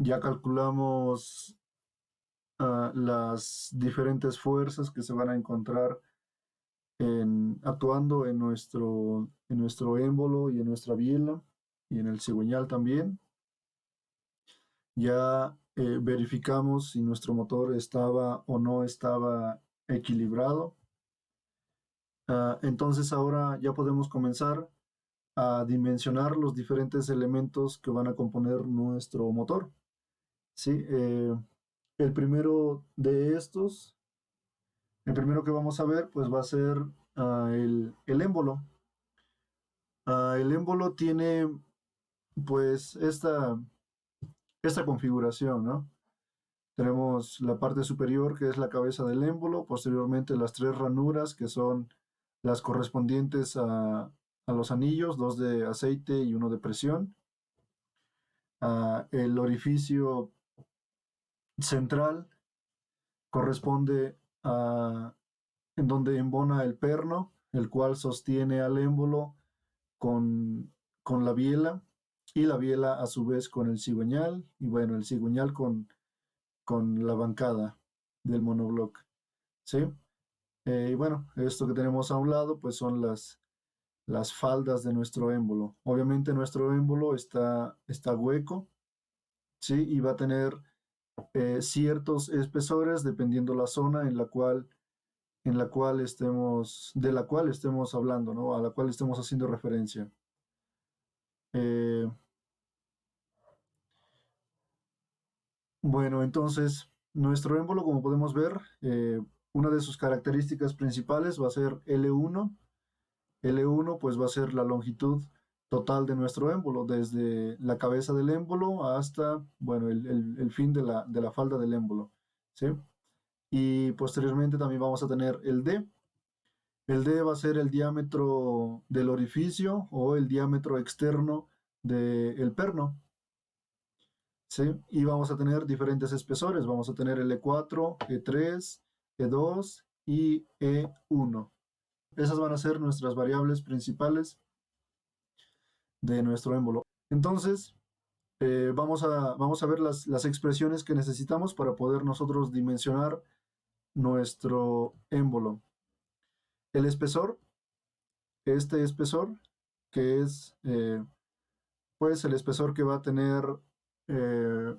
Ya calculamos las diferentes fuerzas que se van a encontrar actuando en nuestro émbolo y en nuestra biela y en el cigüeñal también. Ya verificamos si nuestro motor estaba o no estaba equilibrado. Entonces ahora ya podemos comenzar a dimensionar los diferentes elementos que van a componer nuestro motor. ¿Sí? El primero de estos, el primero que vamos a ver, pues va a ser el émbolo. El émbolo tiene pues esta configuración, ¿no? Tenemos la parte superior que es la cabeza del émbolo, posteriormente las tres ranuras que son las correspondientes a los anillos, dos de aceite y uno de presión. El orificio central corresponde a en donde embona el perno, el cual sostiene al émbolo con la biela y la biela a su vez con el cigüeñal y bueno, el cigüeñal con la bancada del monobloc, ¿sí? Y bueno, esto que tenemos a un lado pues son las faldas de nuestro émbolo. Obviamente nuestro émbolo está hueco, ¿sí? Y va a tener ciertos espesores dependiendo la zona de la cual estemos hablando, ¿no? A la cual estemos haciendo referencia. Eh, bueno, entonces, nuestro émbolo, como podemos ver, una de sus características principales va a ser L1. L1 pues va a ser la longitud total de nuestro émbolo, desde la cabeza del émbolo hasta, bueno, el fin de la falda del émbolo, ¿sí? Y posteriormente también vamos a tener el D. El D va a ser el diámetro del orificio o el diámetro externo del perno, ¿sí? Y vamos a tener diferentes espesores. Vamos a tener el E4, E3, E2 y E1. Esas van a ser nuestras variables principales de nuestro émbolo. Entonces, vamos a ver las expresiones que necesitamos para poder nosotros dimensionar nuestro émbolo. El espesor, este espesor, que es pues el espesor que va a tener eh,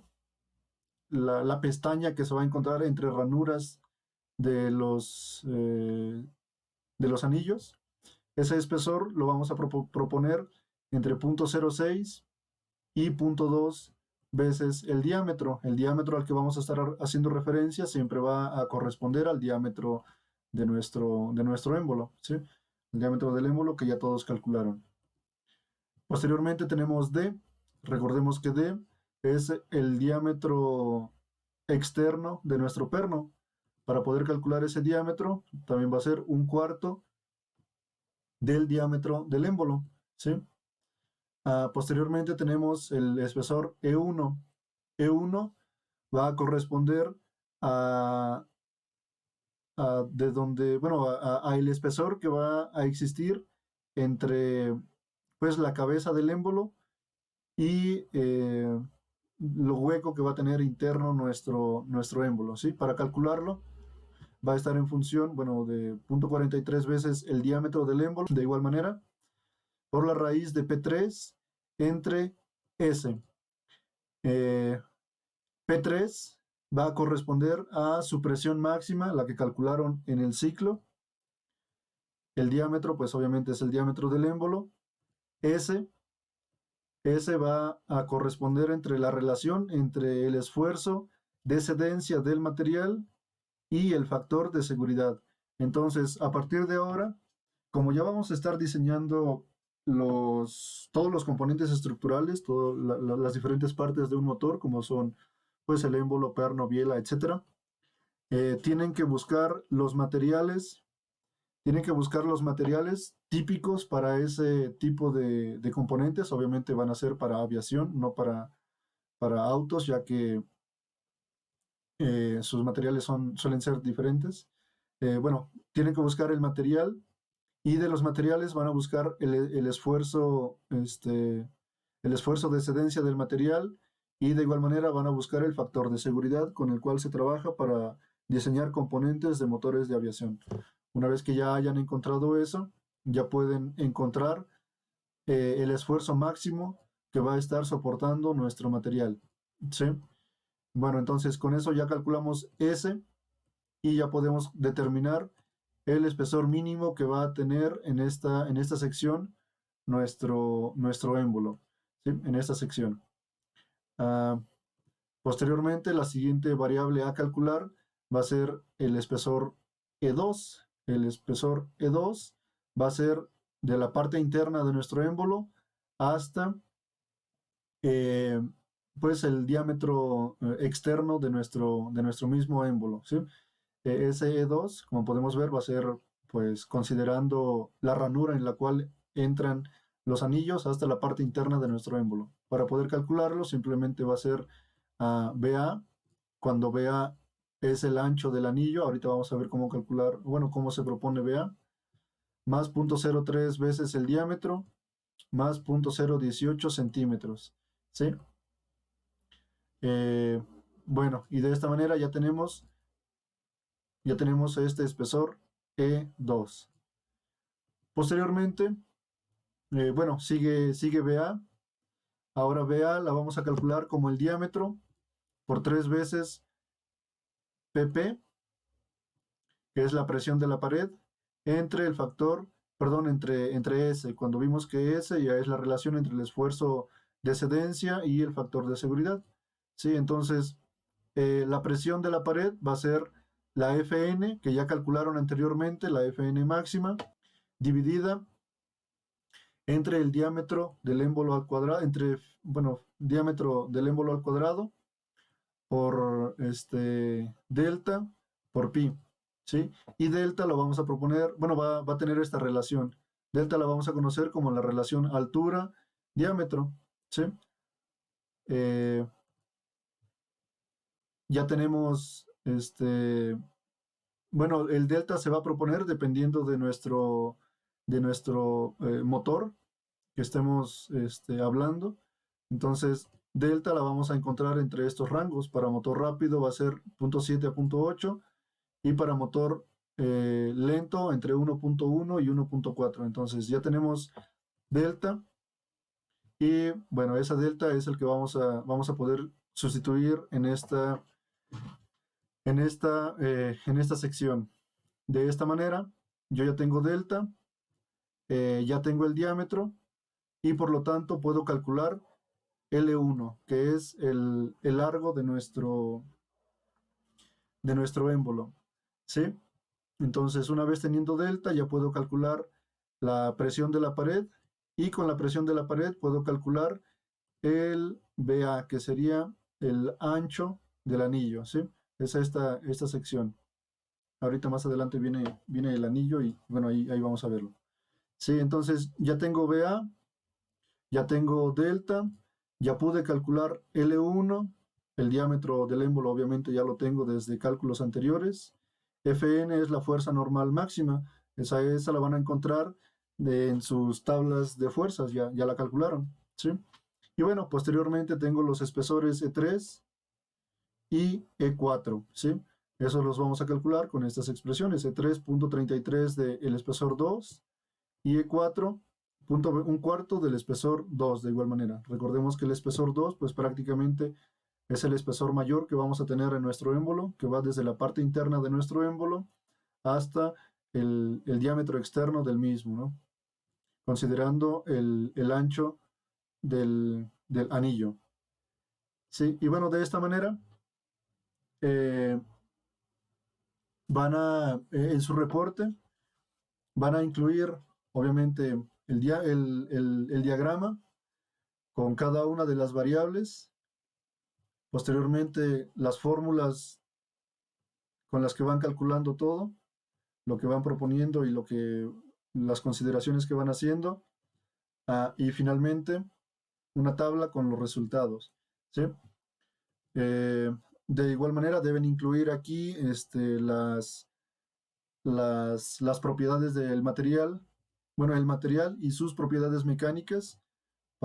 la pestaña que se va a encontrar entre ranuras de de los anillos. Ese espesor lo vamos a proponer entre 0.06 y 0.2 veces el diámetro. El diámetro al que vamos a estar haciendo referencia siempre va a corresponder al diámetro de nuestro émbolo, ¿sí? El diámetro del émbolo que ya todos calcularon. Posteriormente tenemos D. Recordemos que D es el diámetro externo de nuestro perno. Para poder calcular ese diámetro, también va a ser un cuarto del diámetro del émbolo, ¿sí? Posteriormente tenemos el espesor E1. E1 va a corresponder a, de donde, bueno, a el espesor que va a existir entre pues la cabeza del émbolo y lo hueco que va a tener interno nuestro émbolo, ¿sí? Para calcularlo va a estar en función, bueno, de 0.43 veces el diámetro del émbolo, de igual manera, por la raíz de P3 entre S. Eh, P3 va a corresponder a su presión máxima, la que calcularon en el ciclo. El diámetro, pues obviamente es el diámetro del émbolo. S, S va a corresponder entre la relación entre el esfuerzo de cedencia del material y el factor de seguridad. Entonces, a partir de ahora, como ya vamos a estar diseñando todos los componentes estructurales, todas las diferentes partes de un motor, como son pues el émbolo, perno, biela, etcétera, tienen que buscar los materiales, tienen que buscar los materiales típicos para ese tipo de componentes. Obviamente van a ser para aviación, no para autos, ya que sus materiales suelen ser diferentes. Bueno, tienen que buscar el material y de los materiales van a buscar el esfuerzo de excedencia del material y de igual manera van a buscar el factor de seguridad con el cual se trabaja para diseñar componentes de motores de aviación. Una vez que ya hayan encontrado eso, ya pueden encontrar el esfuerzo máximo que va a estar soportando nuestro material. ¿Sí? Bueno, entonces con eso ya calculamos S y ya podemos determinar el espesor mínimo que va a tener en esta sección nuestro émbolo, ¿sí? En esta sección. Posteriormente, la siguiente variable a calcular va a ser el espesor E2. El espesor E2 va a ser de la parte interna de nuestro émbolo hasta pues el diámetro externo de nuestro mismo émbolo, ¿sí? Ese E2, como podemos ver, va a ser pues considerando la ranura en la cual entran los anillos hasta la parte interna de nuestro émbolo. Para poder calcularlo, simplemente va a ser BA, cuando BA es el ancho del anillo. Ahorita vamos a ver cómo calcular, bueno, cómo se propone BA, más 0.03 veces el diámetro, más 0.018 centímetros, ¿sí? Bueno, y de esta manera ya tenemos este espesor E2. Posteriormente, bueno, sigue BA. Ahora BA la vamos a calcular como el diámetro por 3 veces PP, que es la presión de la pared, entre el factor, perdón, entre S, cuando vimos que S ya es la relación entre el esfuerzo de cedencia y el factor de seguridad. ¿Sí? Entonces, la presión de la pared va a ser la Fn, que ya calcularon anteriormente, la Fn máxima, dividida entre el diámetro del émbolo al cuadrado, diámetro del émbolo al cuadrado por delta por pi, ¿sí? Y delta lo vamos a proponer, bueno, va a tener esta relación. Delta la vamos a conocer como la relación altura-diámetro, ¿sí? Ya tenemos, bueno, el delta se va a proponer dependiendo de nuestro motor que estemos hablando. Entonces, delta la vamos a encontrar entre estos rangos. Para motor rápido va a ser 0.7 a 0.8 y para motor lento entre 1.1 y 1.4. Entonces, ya tenemos delta y bueno, esa delta es el que vamos a poder sustituir en esta sección. De esta manera, yo ya tengo delta, ya tengo el diámetro y por lo tanto puedo calcular L1, que es el largo de nuestro émbolo, ¿sí? Entonces, una vez teniendo delta, ya puedo calcular la presión de la pared y con la presión de la pared puedo calcular el BA, que sería el ancho del anillo, ¿sí? Es esta sección. Ahorita más adelante viene el anillo y bueno, ahí vamos a verlo. Sí, entonces ya tengo BA, ya tengo delta, ya pude calcular L1, el diámetro del émbolo obviamente ya lo tengo desde cálculos anteriores. Fn es la fuerza normal máxima, esa la van a encontrar en sus tablas de fuerzas, ya la calcularon, ¿sí? Y bueno, posteriormente tengo los espesores E3 y E4, ¿sí? Esos los vamos a calcular con estas expresiones, E3.33 del espesor 2 y E4 un cuarto del espesor 2 de igual manera. Recordemos que el espesor 2 pues prácticamente es el espesor mayor que vamos a tener en nuestro émbolo, que va desde la parte interna de nuestro émbolo hasta el diámetro externo del mismo, ¿no? Considerando el ancho del anillo. Sí, y bueno, de esta manera eh, en su reporte van a incluir obviamente el diagrama con cada una de las variables, posteriormente las fórmulas con las que van calculando todo, lo que van proponiendo y las consideraciones que van haciendo, y finalmente una tabla con los resultados, ¿sí? De igual manera deben incluir aquí las propiedades del material, bueno, el material y sus propiedades mecánicas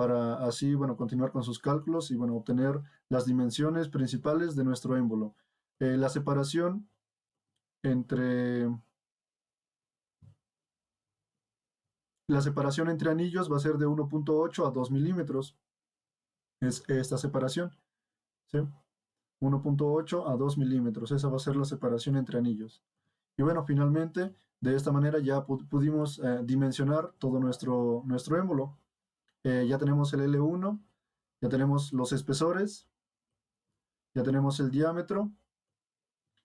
para así, bueno, continuar con sus cálculos y, bueno, obtener las dimensiones principales de nuestro émbolo. La separación entre anillos va a ser de 1.8 a 2 milímetros. Es esta separación, ¿sí? 1.8 a 2 milímetros. Esa va a ser la separación entre anillos. Y bueno, finalmente, de esta manera ya pudimos dimensionar todo nuestro émbolo. Ya tenemos el L1, ya tenemos los espesores, ya tenemos el diámetro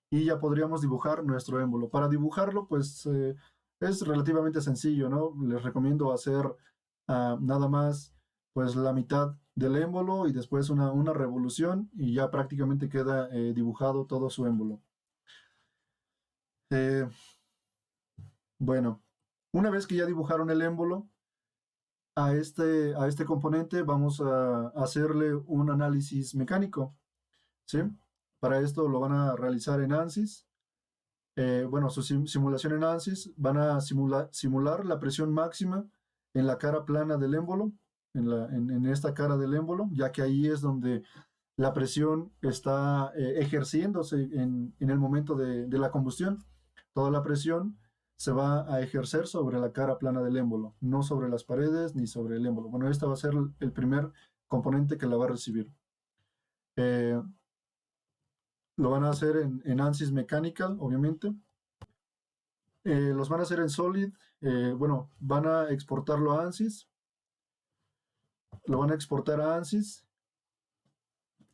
y ya podríamos dibujar nuestro émbolo. Para dibujarlo, pues es relativamente sencillo, ¿no? Les recomiendo hacer nada más pues la mitad del émbolo y después una revolución y ya prácticamente queda dibujado todo su émbolo. Eh, bueno, una vez que ya dibujaron el émbolo, a este componente vamos a hacerle un análisis mecánico, ¿sí? Para esto lo van a realizar en ANSYS. Bueno, su simulación en ANSYS van a simular la presión máxima en la cara plana del émbolo, en esta cara del émbolo, ya que ahí es donde la presión está ejerciéndose en el momento de la combustión. Toda la presión se va a ejercer sobre la cara plana del émbolo, no sobre las paredes ni sobre el émbolo. Bueno, este va a ser el primer componente que la va a recibir. Eh, lo van a hacer en ANSYS Mechanical, obviamente. Los van a hacer en Solid. Bueno, van a exportarlo a ANSYS. Lo van a exportar a ANSYS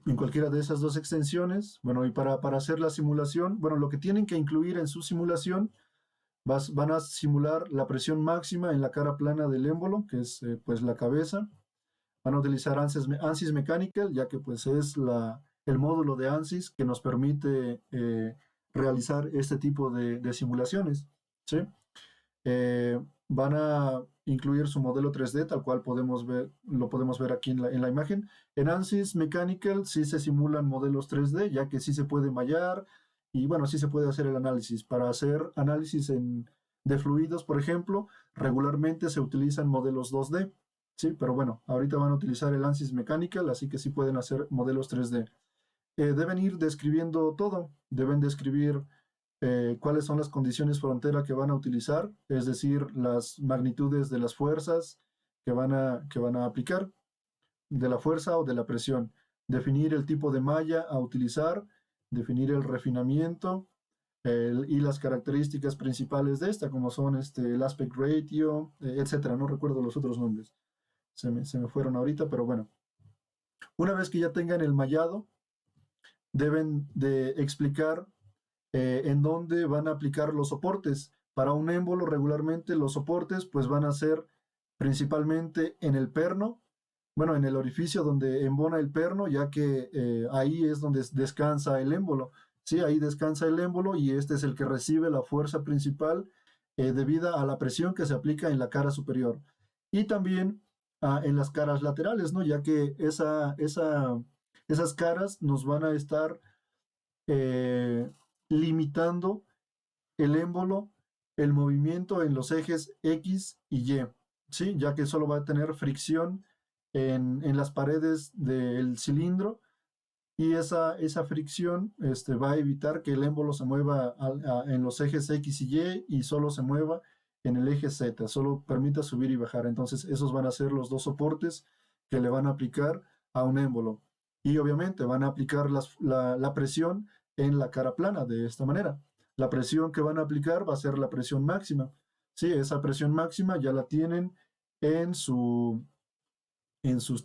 en cualquiera de esas dos extensiones. Bueno, y para hacer la simulación, bueno, lo que tienen que incluir en su simulación, van a simular la presión máxima en la cara plana del émbolo, que es pues la cabeza. Van a utilizar ANSYS Mechanical, ya que pues es el módulo de ANSYS que nos permite realizar este tipo de simulaciones, ¿sí? Van a incluir su modelo 3D, tal cual lo podemos ver aquí en la imagen. En ANSYS Mechanical sí se simulan modelos 3D, ya que sí se puede mallar y bueno, sí se puede hacer el análisis. Para hacer análisis de fluidos, por ejemplo, regularmente se utilizan modelos 2D, ¿sí? Pero bueno, ahorita van a utilizar el ANSYS Mechanical, así que sí pueden hacer modelos 3D. Deben ir describiendo todo, deben describir cuáles son las condiciones frontera que van a utilizar, es decir, las magnitudes de las fuerzas que van a aplicar, de la fuerza o de la presión, definir el tipo de malla a utilizar, definir el refinamiento y las características principales de esta, como son el aspect ratio, etcétera. No recuerdo los otros nombres, se me fueron ahorita, pero bueno. Una vez que ya tengan el mallado, deben de explicar en dónde van a aplicar los soportes. Para un émbolo regularmente los soportes pues van a ser principalmente en el perno, bueno, en el orificio donde embona el perno, ya que ahí es donde descansa el émbolo. Sí, ahí descansa el émbolo y este es el que recibe la fuerza principal debida a la presión que se aplica en la cara superior. Y también en las caras laterales, ¿no? Ya que esas caras nos van a estar limitando el émbolo, el movimiento en los ejes X y Y, ¿sí? Ya que solo va a tener fricción en las paredes del cilindro y esa fricción va a evitar que el émbolo se mueva en los ejes X y Y solo se mueva en el eje Z, solo permita subir y bajar. Entonces esos van a ser los dos soportes que le van a aplicar a un émbolo. Y obviamente van a aplicar la presión en la cara plana de esta manera. La presión que van a aplicar va a ser la presión máxima. Sí, esa presión máxima ya la tienen en sus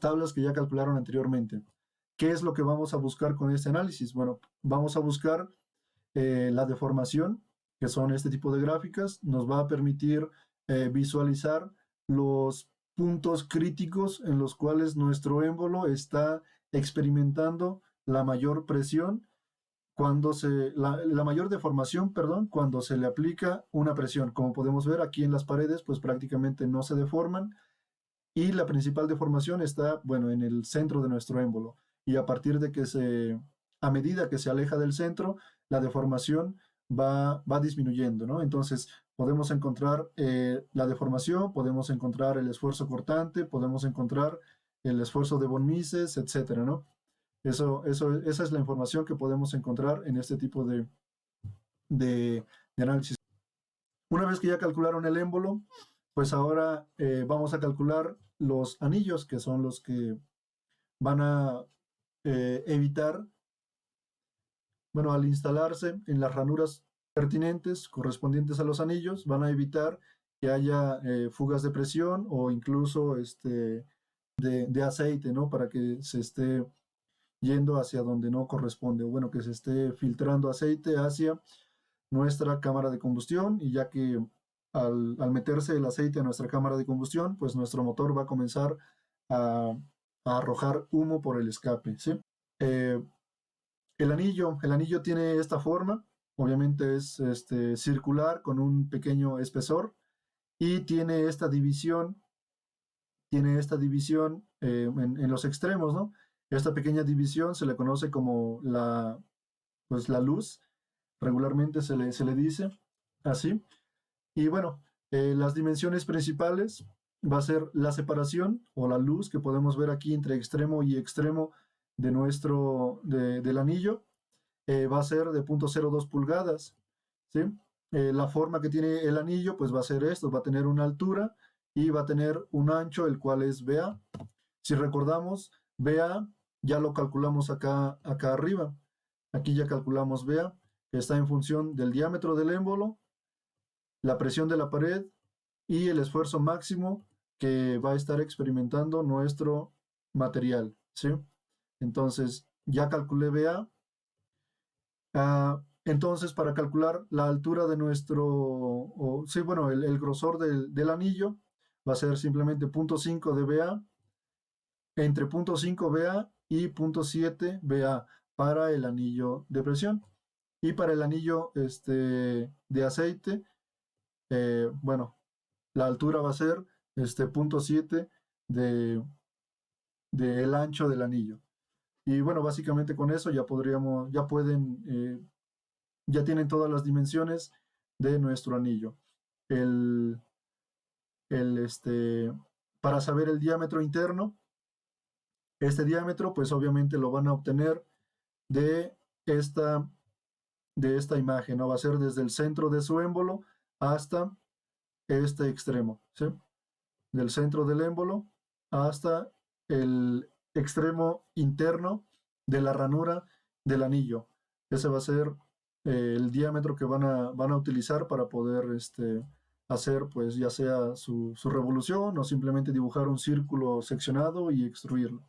tablas que ya calcularon anteriormente. ¿Qué es lo que vamos a buscar con este análisis? Bueno, vamos a buscar la deformación, que son este tipo de gráficas. Nos va a permitir visualizar los puntos críticos en los cuales nuestro émbolo está experimentando la mayor presión la mayor deformación, perdón, cuando se le aplica una presión. Como podemos ver aquí en las paredes, pues prácticamente no se deforman y la principal deformación está, bueno, en el centro de nuestro émbolo. Y a medida que se aleja del centro, la deformación va disminuyendo, ¿no? Entonces, podemos encontrar la deformación, podemos encontrar el esfuerzo cortante, podemos encontrar el esfuerzo de von Mises, etcétera, ¿no? Esa es la información que podemos encontrar en este tipo de análisis. Una vez que ya calcularon el émbolo, pues ahora vamos a calcular los anillos, que son los que van a evitar, bueno, al instalarse en las ranuras pertinentes correspondientes a los anillos, van a evitar que haya fugas de presión o incluso de aceite, ¿no? Para que se esté yendo hacia donde no corresponde, o bueno, que se esté filtrando aceite hacia nuestra cámara de combustión, y ya que al meterse el aceite a nuestra cámara de combustión, pues nuestro motor va a comenzar a, a arrojar humo por el escape, ¿sí? Eh, el anillo tiene esta forma, obviamente es circular con un pequeño espesor y tiene esta división en los extremos, ¿no? Esta pequeña división se le conoce como pues, la luz, regularmente se le dice así. Y bueno, las dimensiones principales va a ser la separación o la luz que podemos ver aquí entre extremo y extremo del anillo. Va a ser de 0.02 pulgadas, ¿sí? La forma que tiene el anillo, pues va a ser esto, va a tener una altura y va a tener un ancho, el cual es BA. Si recordamos, BA ya lo calculamos acá arriba. Aquí ya calculamos BA, que está en función del diámetro del émbolo, la presión de la pared y el esfuerzo máximo que va a estar experimentando nuestro material, ¿sí? Entonces, ya calculé BA. Entonces, para calcular la altura de sí, bueno, el grosor del anillo va a ser simplemente 0.5 de BA, entre 0.5 BA y 0.7 BA para el anillo de presión. Y para el anillo de aceite, bueno, la altura va a ser 0.7 de, del ancho del anillo. Y bueno, básicamente con eso ya tienen todas las dimensiones de nuestro anillo. El, para saber el diámetro interno, este diámetro, pues obviamente lo van a obtener de esta, de esta imagen, ¿no? Va a ser desde el centro de su émbolo hasta este extremo, ¿sí? Del centro del émbolo hasta el extremo interno de la ranura del anillo. Ese va a ser el diámetro que van a utilizar para poder hacer, pues ya sea su revolución o simplemente dibujar un círculo seccionado y extruirlo.